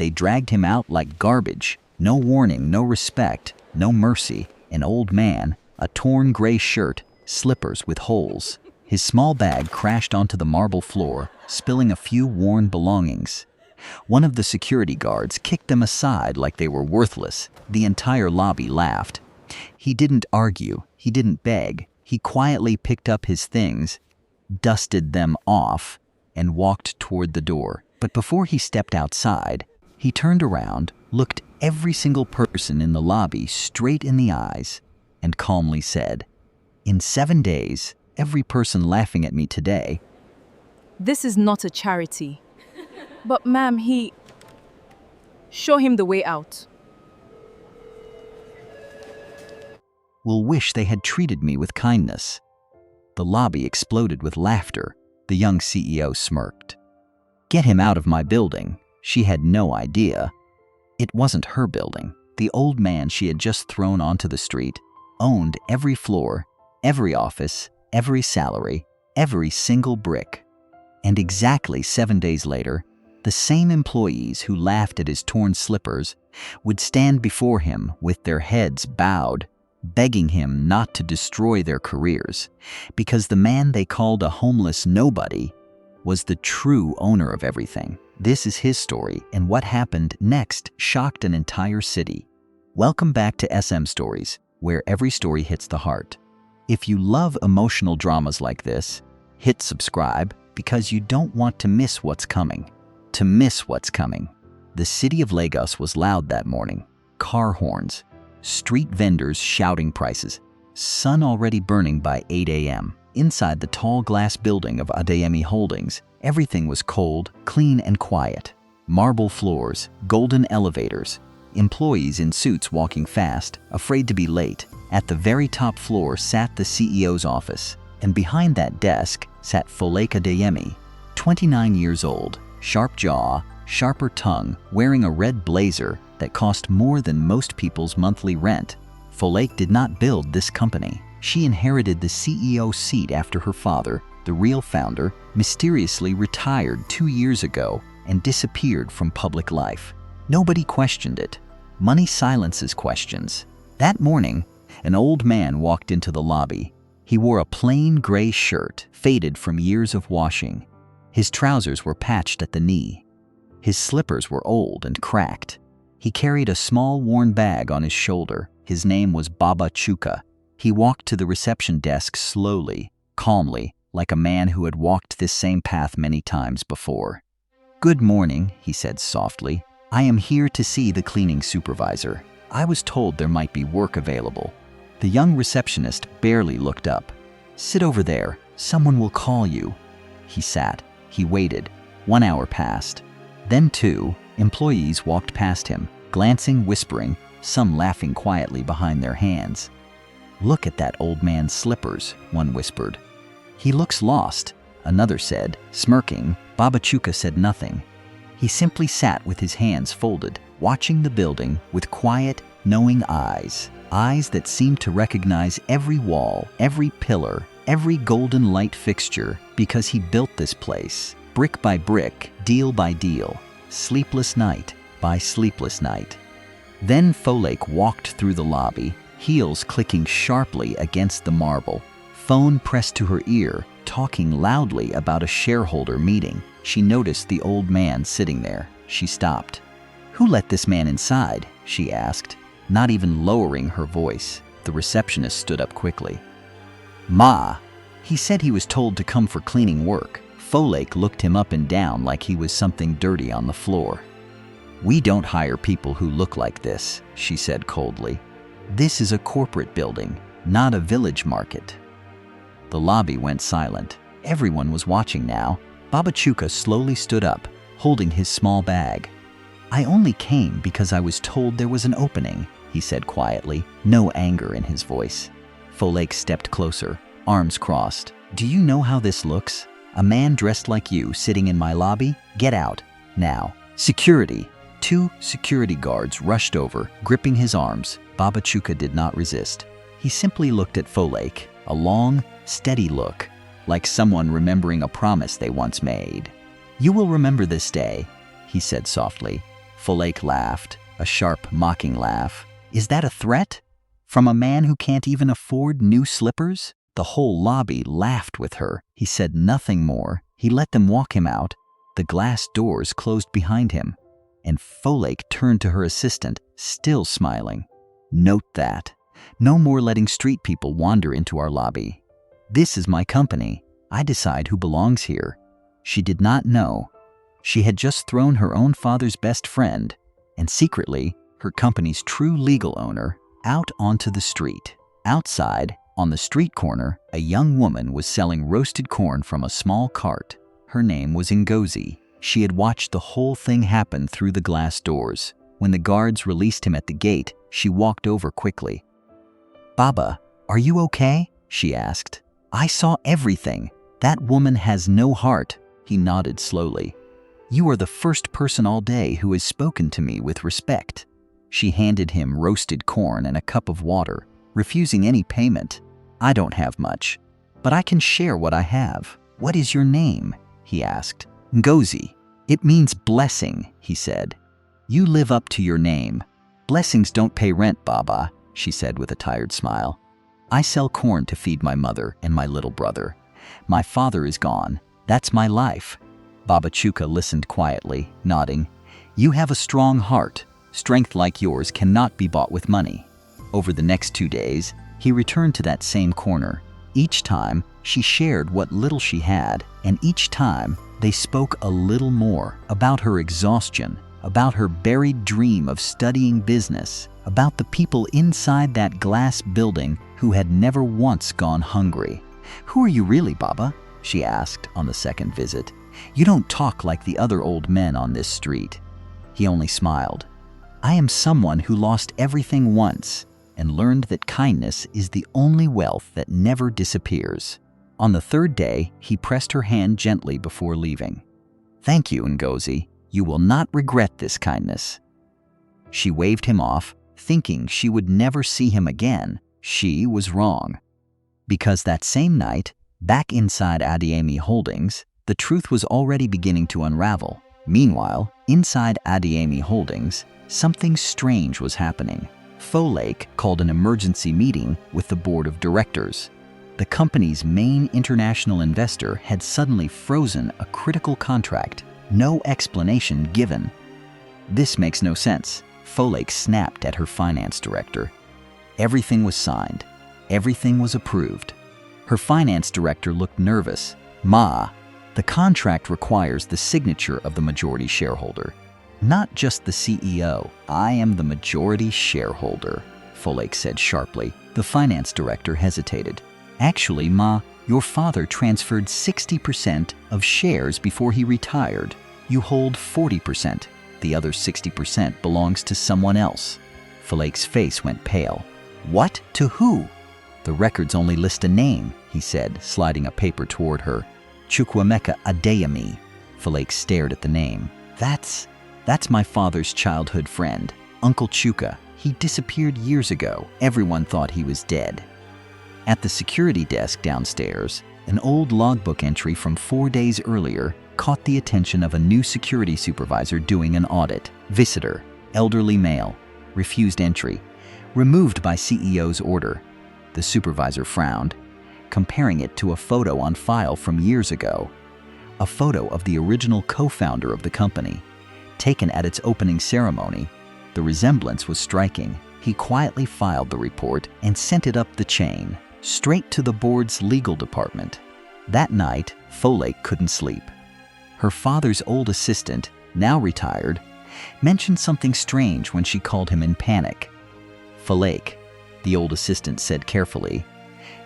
They dragged him out like garbage. No warning, no respect, no mercy. An old man, a torn gray shirt, slippers with holes. His small bag crashed onto the marble floor, spilling a few worn belongings. One of the security guards kicked them aside like they were worthless. The entire lobby laughed. He didn't argue. He didn't beg. He quietly picked up his things, dusted them off, and walked toward the door. But before he stepped outside, he turned around, looked every single person in the lobby straight in the eyes, and calmly said, "In 7 days, every person laughing at me today." This is not a charity. But ma'am, show him the way out. Will wish they had treated me with kindness. The lobby exploded with laughter. The young CEO smirked. Get him out of my building. She had no idea. It wasn't her building. The old man she had just thrown onto the street owned every floor, every office, every salary, every single brick. And exactly 7 days later, the same employees who laughed at his torn slippers would stand before him with their heads bowed, begging him not to destroy their careers, because the man they called a homeless nobody was the true owner of everything. This is his story, and what happened next shocked an entire city. Welcome back to SM Stories, where every story hits the heart. If you love emotional dramas like this, hit subscribe because you don't want to miss what's coming. The city of Lagos was loud that morning. Car horns, street vendors shouting prices, sun already burning by 8 a.m. Inside the tall glass building of Adeyemi Holdings, everything was cold, clean, and quiet. Marble floors, golden elevators, employees in suits walking fast, afraid to be late. At the very top floor sat the CEO's office, and behind that desk sat Folake Adeyemi, 29 years old, sharp jaw, sharper tongue, wearing a red blazer that cost more than most people's monthly rent. Folake did not build this company. She inherited the CEO seat after her father, the real founder, mysteriously retired 2 years ago and disappeared from public life. Nobody questioned it. Money silences questions. That morning, an old man walked into the lobby. He wore a plain gray shirt, faded from years of washing. His trousers were patched at the knee. His slippers were old and cracked. He carried a small worn bag on his shoulder. His name was Baba Chuka. He walked to the reception desk slowly, calmly, like a man who had walked this same path many times before. "Good morning," he said softly. "I am here to see the cleaning supervisor. I was told there might be work available." The young receptionist barely looked up. "Sit over there. Someone will call you." He sat. He waited. 1 hour passed. Then 2 employees walked past him, glancing, whispering, some laughing quietly behind their hands. "Look at that old man's slippers," one whispered. "He looks lost," another said, smirking. Baba Chuka said nothing. He simply sat with his hands folded, watching the building with quiet, knowing eyes. Eyes that seemed to recognize every wall, every pillar, every golden light fixture, because he built this place, brick by brick, deal by deal, sleepless night by sleepless night. Then Folake walked through the lobby, heels clicking sharply against the marble, phone pressed to her ear, talking loudly about a shareholder meeting. She noticed the old man sitting there. She stopped. "Who let this man inside?" she asked, not even lowering her voice. The receptionist stood up quickly. "Ma, he said he was told to come for cleaning work." Folake looked him up and down like he was something dirty on the floor. "We don't hire people who look like this," she said coldly. "This is a corporate building, not a village market." The lobby went silent. Everyone was watching now. Baba Chuka slowly stood up, holding his small bag. "I only came because I was told there was an opening," he said quietly, no anger in his voice. Folake stepped closer, arms crossed. "Do you know how this looks? A man dressed like you sitting in my lobby? Get out, now." "Security!" 2 security guards rushed over, gripping his arms. Baba Chuka did not resist. He simply looked at Folake, a long, steady look, like someone remembering a promise they once made. "You will remember this day," he said softly. Folake laughed, a sharp, mocking laugh. Is that a threat? From a man who can't even afford new slippers? The whole lobby laughed with her. He said nothing more. He let them walk him out. The glass doors closed behind him, and Folake turned to her assistant, still smiling. Note that. No more letting street people wander into our lobby. This is my company. I decide who belongs here. She did not know. She had just thrown her own father's best friend, and secretly, her company's true legal owner, out onto the street. Outside, on the street corner, a young woman was selling roasted corn from a small cart. Her name was Ngozi. She had watched the whole thing happen through the glass doors. When the guards released him at the gate, she walked over quickly. "Baba, are you okay?" she asked. "I saw everything. That woman has no heart." He nodded slowly. "You are the first person all day who has spoken to me with respect." She handed him roasted corn and a cup of water, refusing any payment. "I don't have much, but I can share what I have. What is your name?" he asked. "Ngozi. It means blessing," he said. "You live up to your name. Blessings don't pay rent, Baba," she said with a tired smile. "I sell corn to feed my mother and my little brother. My father is gone. That's my life." Baba Chuka listened quietly, nodding. "You have a strong heart. Strength like yours cannot be bought with money." Over the next 2 days, he returned to that same corner. Each time, she shared what little she had, and each time, they spoke a little more about her exhaustion, about her buried dream of studying business, about the people inside that glass building who had never once gone hungry. "Who are you really, Baba?" she asked on the second visit. "You don't talk like the other old men on this street." He only smiled. "I am someone who lost everything once and learned that kindness is the only wealth that never disappears." On the third day, he pressed her hand gently before leaving. "Thank you, Ngozi. You will not regret this kindness." She waved him off, thinking she would never see him again. She was wrong. Because that same night, back inside Adeyemi Holdings, the truth was already beginning to unravel. Meanwhile, inside Adeyemi Holdings, something strange was happening. Folake called an emergency meeting with the board of directors. The company's main international investor had suddenly frozen a critical contract, no explanation given. "This makes no sense," Folake snapped at her finance director. Everything was signed. Everything was approved. Her finance director looked nervous. "Ma, the contract requires the signature of the majority shareholder. Not just the CEO. I am the majority shareholder," Folake said sharply. The finance director hesitated. "Actually, Ma, your father transferred 60% of shares before he retired. You hold 40%. The other 60% belongs to someone else." Falake's face went pale. "What? To who?" "The records only list a name," he said, sliding a paper toward her. "Chukwuemeka Adeyemi." Falake stared at the name. That's my father's childhood friend, Uncle Chuka. He disappeared years ago. Everyone thought he was dead." At the security desk downstairs, an old logbook entry from 4 days earlier caught the attention of a new security supervisor doing an audit. Visitor, elderly male, refused entry, removed by CEO's order. The supervisor frowned, comparing it to a photo on file from years ago. A photo of the original co-founder of the company, taken at its opening ceremony. The resemblance was striking. He quietly filed the report and sent it up the chain, straight to the board's legal department. That night, Folake couldn't sleep. Her father's old assistant, now retired, mentioned something strange when she called him in panic. "Folake," the old assistant said carefully,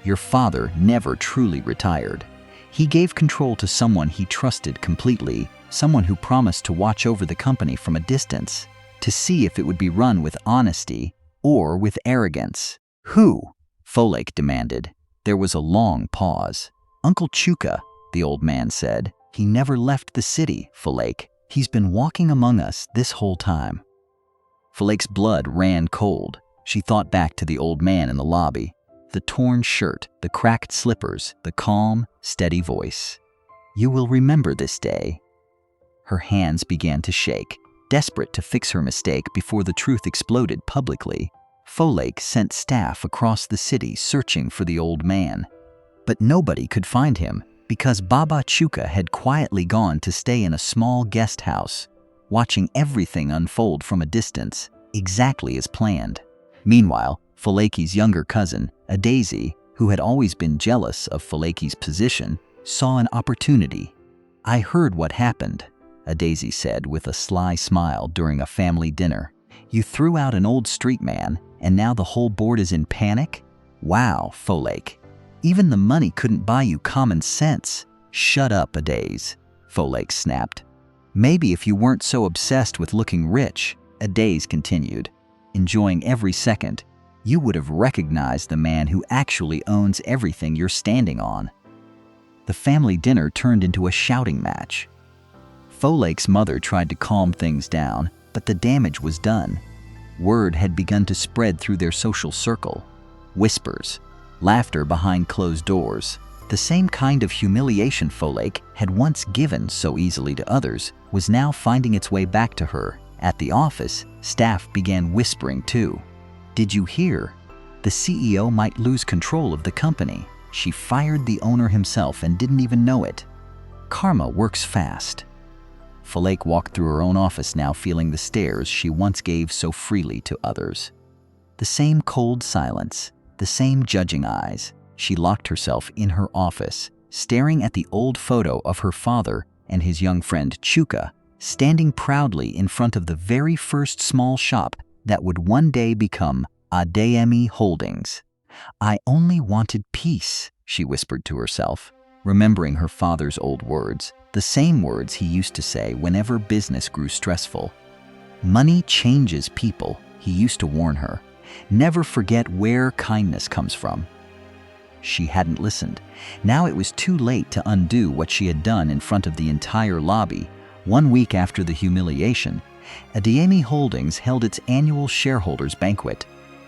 "your father never truly retired. He gave control to someone he trusted completely, someone who promised to watch over the company from a distance, to see if it would be run with honesty or with arrogance." "Who?" Folake demanded. There was a long pause. "Uncle Chuka," the old man said. "He never left the city, Folake. He's been walking among us this whole time." Falake's blood ran cold. She thought back to the old man in the lobby. The torn shirt, the cracked slippers, the calm, steady voice. "You will remember this day." Her hands began to shake. Desperate to fix her mistake before the truth exploded publicly, Folake sent staff across the city searching for the old man. But nobody could find him because Baba Chuka had quietly gone to stay in a small guest house, watching everything unfold from a distance, exactly as planned. Meanwhile, Folake's younger cousin, Adaeze, who had always been jealous of Folake's position, saw an opportunity. "I heard what happened," Adaeze said with a sly smile during a family dinner. "You threw out an old street man, and now the whole board is in panic? Wow, Folake. Even the money couldn't buy you common sense." "Shut up, Adaeze," Folake snapped. "Maybe if you weren't so obsessed with looking rich," Adaeze continued, enjoying every second, "you would have recognized the man who actually owns everything you're standing on." The family dinner turned into a shouting match. Folake's mother tried to calm things down, but the damage was done. Word had begun to spread through their social circle. Whispers, laughter behind closed doors. The same kind of humiliation Folake had once given so easily to others was now finding its way back to her. At the office, staff began whispering too. "Did you hear? The CEO might lose control of the company. She fired the owner himself and didn't even know it. Karma works fast." Folake walked through her own office now, feeling the stares she once gave so freely to others. The same cold silence, the same judging eyes. She locked herself in her office, staring at the old photo of her father and his young friend Chuka, standing proudly in front of the very first small shop that would one day become Adeyemi Holdings. "I only wanted peace," she whispered to herself, remembering her father's old words, the same words he used to say whenever business grew stressful. "Money changes people," he used to warn her. "Never forget where kindness comes from." She hadn't listened. Now it was too late to undo what she had done in front of the entire lobby. 1 week after the humiliation, Adeyemi Holdings held its annual shareholders banquet,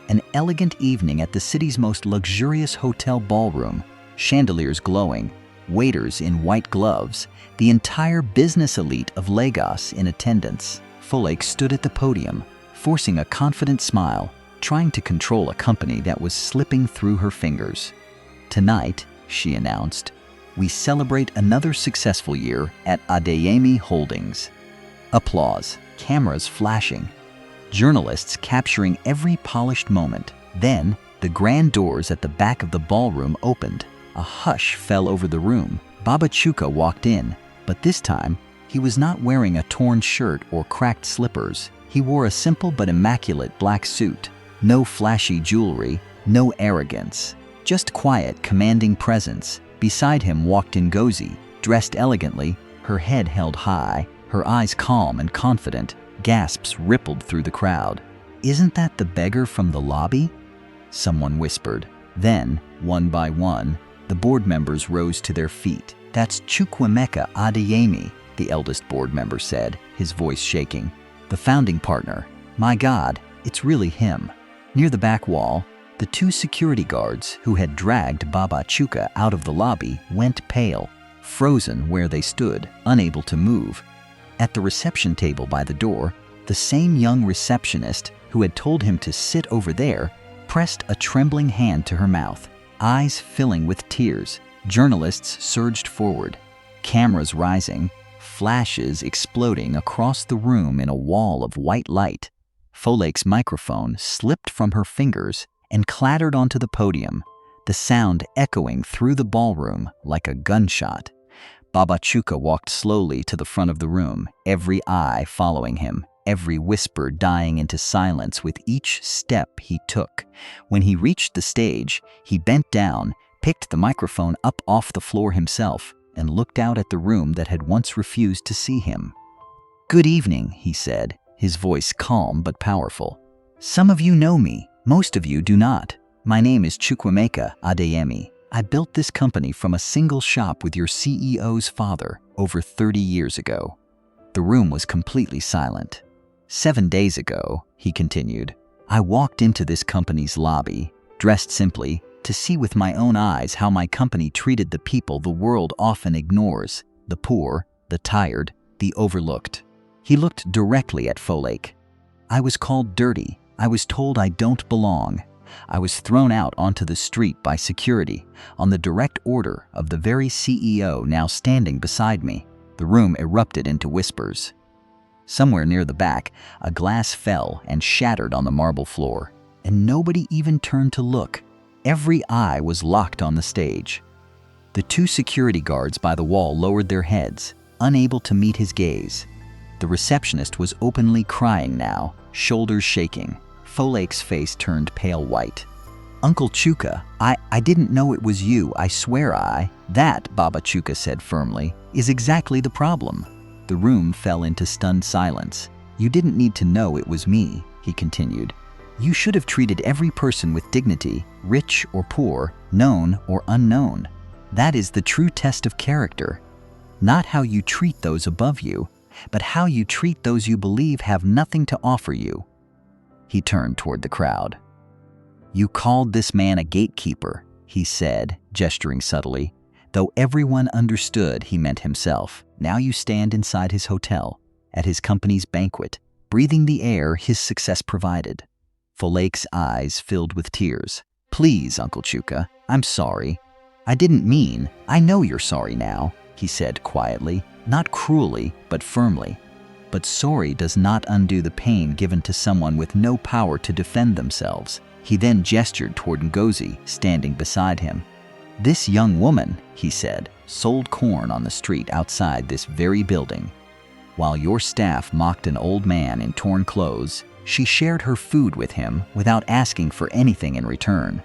an elegant evening at the city's most luxurious hotel ballroom, chandeliers glowing, waiters in white gloves, the entire business elite of Lagos in attendance. Folake stood at the podium, forcing a confident smile, trying to control a company that was slipping through her fingers. "Tonight," she announced, "we celebrate another successful year at Adeyemi Holdings." Applause, cameras flashing, journalists capturing every polished moment. Then, the grand doors at the back of the ballroom opened. A hush fell over the room. Baba Chuka walked in, but this time, he was not wearing a torn shirt or cracked slippers. He wore a simple but immaculate black suit. No flashy jewelry, no arrogance. Just quiet, commanding presence. Beside him walked Ngozi, dressed elegantly, her head held high, her eyes calm and confident. Gasps rippled through the crowd. "Isn't that the beggar from the lobby?" someone whispered. Then, one by one, the board members rose to their feet. "That's Chukwuemeka Adeyemi," the eldest board member said, his voice shaking. "The founding partner. My God, it's really him." Near the back wall, the 2 security guards who had dragged Baba Chuka out of the lobby went pale, frozen where they stood, unable to move. At the reception table by the door, the same young receptionist who had told him to sit over there pressed a trembling hand to her mouth, eyes filling with tears. Journalists surged forward, cameras rising, flashes exploding across the room in a wall of white light. Folake's microphone slipped from her fingers and clattered onto the podium, the sound echoing through the ballroom like a gunshot. Baba Chuka walked slowly to the front of the room, every eye following him, every whisper dying into silence with each step he took. When he reached the stage, he bent down, picked the microphone up off the floor himself, and looked out at the room that had once refused to see him. "Good evening," he said, his voice calm but powerful. "Some of you know me, most of you do not. My name is Chukwuemeka Adeyemi. I built this company from a single shop with your CEO's father over 30 years ago." The room was completely silent. 7 days ago," he continued, "I walked into this company's lobby, dressed simply, to see with my own eyes how my company treated the people the world often ignores, the poor, the tired, the overlooked. He looked directly at Folake. I was called dirty. I was told I don't belong. I was thrown out onto the street by security on the direct order of the very CEO now standing beside me. The room erupted into whispers. Somewhere near the back, a glass fell and shattered on the marble floor, and nobody even turned to look. Every eye was locked on the stage. The two security guards by the wall lowered their heads, unable to meet his gaze. The receptionist was openly crying now, shoulders shaking. Folake's face turned pale white. Uncle Chuka, I didn't know it was you, I swear That, Baba Chuka said firmly, is exactly the problem. The room fell into stunned silence. You didn't need to know it was me, he continued. You should have treated every person with dignity, rich or poor, known or unknown. That is the true test of character. Not how you treat those above you, but how you treat those you believe have nothing to offer you. He turned toward the crowd. You called this man a gatekeeper, he said, gesturing subtly, though everyone understood he meant himself. Now you stand inside his hotel, at his company's banquet, breathing the air his success provided. Folake's eyes filled with tears. Please, Uncle Chuka, I'm sorry. I didn't mean, I know you're sorry now, he said quietly, not cruelly, but firmly. But sorry does not undo the pain given to someone with no power to defend themselves. He then gestured toward Ngozi, standing beside him. This young woman, he said, sold corn on the street outside this very building. While your staff mocked an old man in torn clothes, she shared her food with him without asking for anything in return.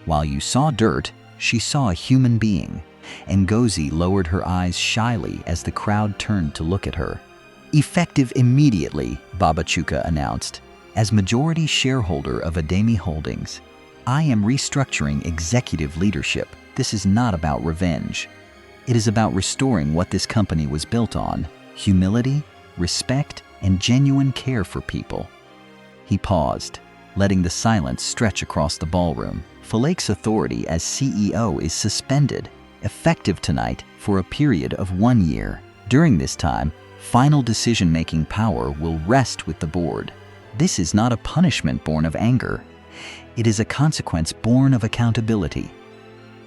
While you saw dirt, she saw a human being. Ngozi lowered her eyes shyly as the crowd turned to look at her. Effective immediately, Baba Chuka announced. As majority shareholder of Ademi Holdings, I am restructuring executive leadership. This is not about revenge. It is about restoring what this company was built on: humility, respect, and genuine care for people. He paused, letting the silence stretch across the ballroom. Folake's authority as CEO is suspended, effective tonight for a period of 1 year. During this time, final decision-making power will rest with the board. This is not a punishment born of anger. It is a consequence born of accountability.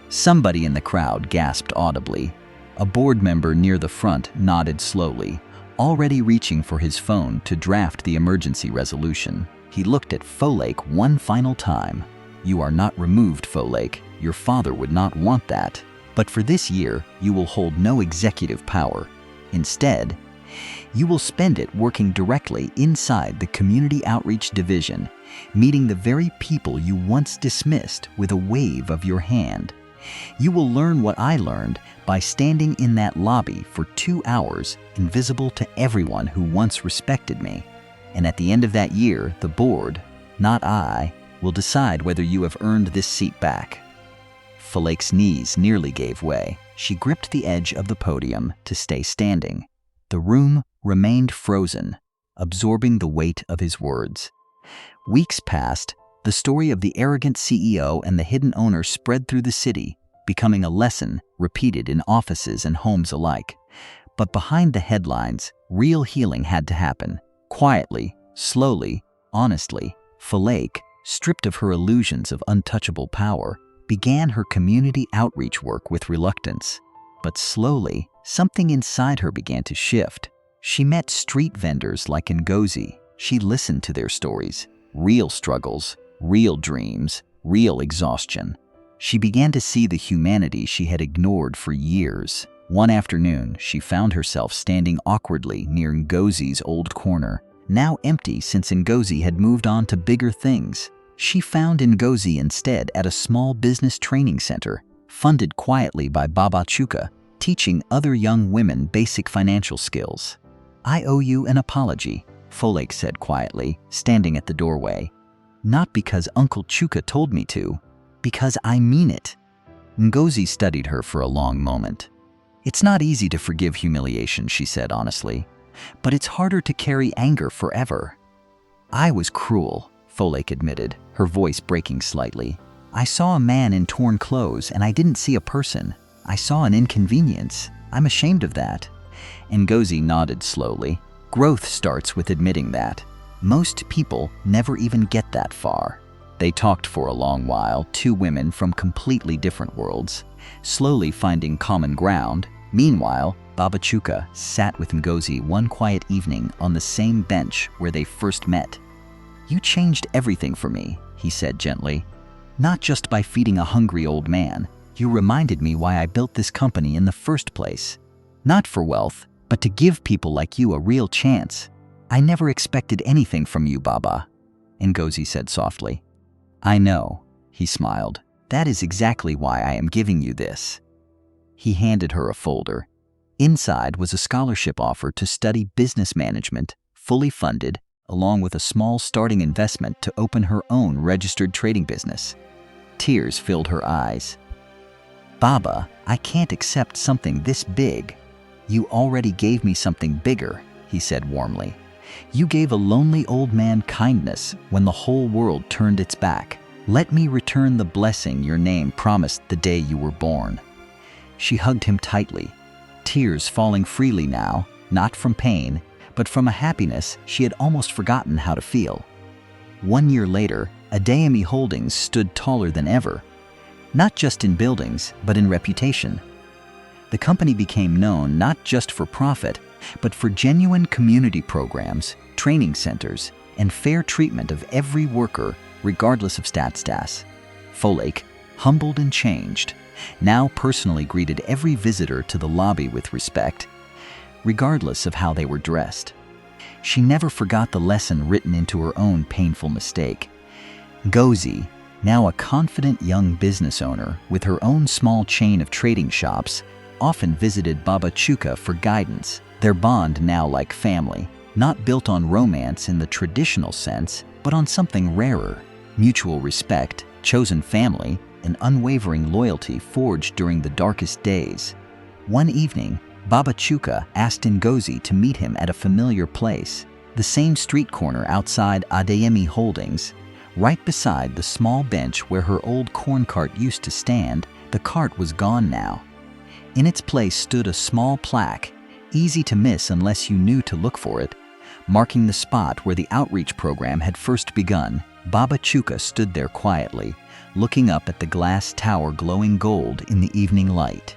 Somebody in the crowd gasped audibly. A board member near the front nodded slowly, already reaching for his phone to draft the emergency resolution. He looked at Folake one final time. You are not removed, Folake. Your father would not want that. But for this year, you will hold no executive power. Instead, you will spend it working directly inside the Community Outreach Division, meeting the very people you once dismissed with a wave of your hand. You will learn what I learned by standing in that lobby for 2 hours, invisible to everyone who once respected me. And at the end of that year, the board, not I, will decide whether you have earned this seat back. Folake's knees nearly gave way. She gripped the edge of the podium to stay standing. The room remained frozen, absorbing the weight of his words. Weeks passed. The story of the arrogant CEO and the hidden owner spread through the city, becoming a lesson repeated in offices and homes alike. But behind the headlines, real healing had to happen. Quietly, slowly, honestly, Folake, stripped of her illusions of untouchable power, began her community outreach work with reluctance. But slowly, something inside her began to shift. She met street vendors like Ngozi. She listened to their stories, real struggles, real dreams, real exhaustion. She began to see the humanity she had ignored for years. One afternoon, she found herself standing awkwardly near Ngozi's old corner, now empty since Ngozi had moved on to bigger things. She found Ngozi instead at a small business training center, funded quietly by Baba Chuka, teaching other young women basic financial skills. I owe you an apology, Folake said quietly, standing at the doorway. Not because Uncle Chuka told me to, because I mean it. Ngozi studied her for a long moment. It's not easy to forgive humiliation, she said honestly, but it's harder to carry anger forever. I was cruel, Folake admitted, her voice breaking slightly. I saw a man in torn clothes and I didn't see a person. I saw an inconvenience. I'm ashamed of that. Ngozi nodded slowly. Growth starts with admitting that. Most people never even get that far. They talked for a long while, two women from completely different worlds, slowly finding common ground. Meanwhile, Baba Chuka sat with Ngozi one quiet evening on the same bench where they first met. "You changed everything for me," he said gently. "Not just by feeding a hungry old man. You reminded me why I built this company in the first place. Not for wealth, but to give people like you a real chance. I never expected anything from you, Baba," Ngozi said softly. "I know," he smiled. "That is exactly why I am giving you this." He handed her a folder. Inside was a scholarship offer to study business management, fully funded, along with a small starting investment to open her own registered trading business. Tears filled her eyes. "Baba, I can't accept something this big." "You already gave me something bigger," he said warmly. "You gave a lonely old man kindness when the whole world turned its back. Let me return the blessing your name promised the day you were born." She hugged him tightly, tears falling freely now, not from pain, but from a happiness she had almost forgotten how to feel. 1 year later, Adeyemi Holdings stood taller than ever, not just in buildings, but in reputation. The company became known not just for profit, but for genuine community programs, training centers, and fair treatment of every worker, regardless of status. Folake, humbled and changed, now personally greeted every visitor to the lobby with respect, regardless of how they were dressed. She never forgot the lesson written into her own painful mistake. Ngozi, now a confident young business owner with her own small chain of trading shops, often visited Baba Chuka for guidance, their bond now like family, not built on romance in the traditional sense, but on something rarer: mutual respect, chosen family, and unwavering loyalty forged during the darkest days. One evening, Baba Chuka asked Ngozi to meet him at a familiar place, the same street corner outside Adeyemi Holdings. Right beside the small bench where her old corn cart used to stand, the cart was gone now. In its place stood a small plaque, easy to miss unless you knew to look for it, marking the spot where the outreach program had first begun. Baba Chuka stood there quietly, looking up at the glass tower glowing gold in the evening light.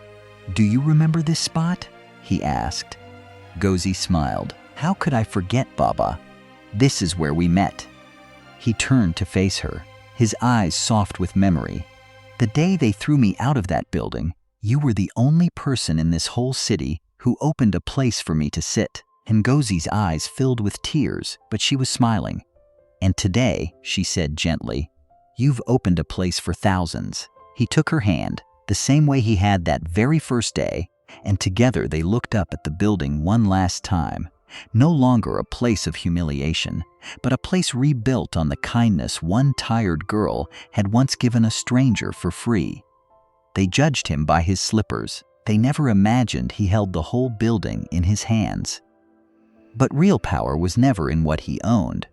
"Do you remember this spot?" he asked. Ngozi smiled. "How could I forget, Baba? This is where we met." He turned to face her, his eyes soft with memory. "The day they threw me out of that building, you were the only person in this whole city who opened a place for me to sit." Ngozi's eyes filled with tears, but she was smiling. "And today," she said gently, "you've opened a place for thousands." He took her hand, the same way he had that very first day, and together they looked up at the building one last time. No longer a place of humiliation, but a place rebuilt on the kindness one tired girl had once given a stranger for free. They judged him by his slippers. They never imagined he held the whole building in his hands. But real power was never in what he owned.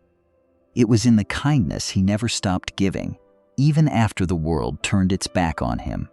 It was in the kindness he never stopped giving, even after the world turned its back on him.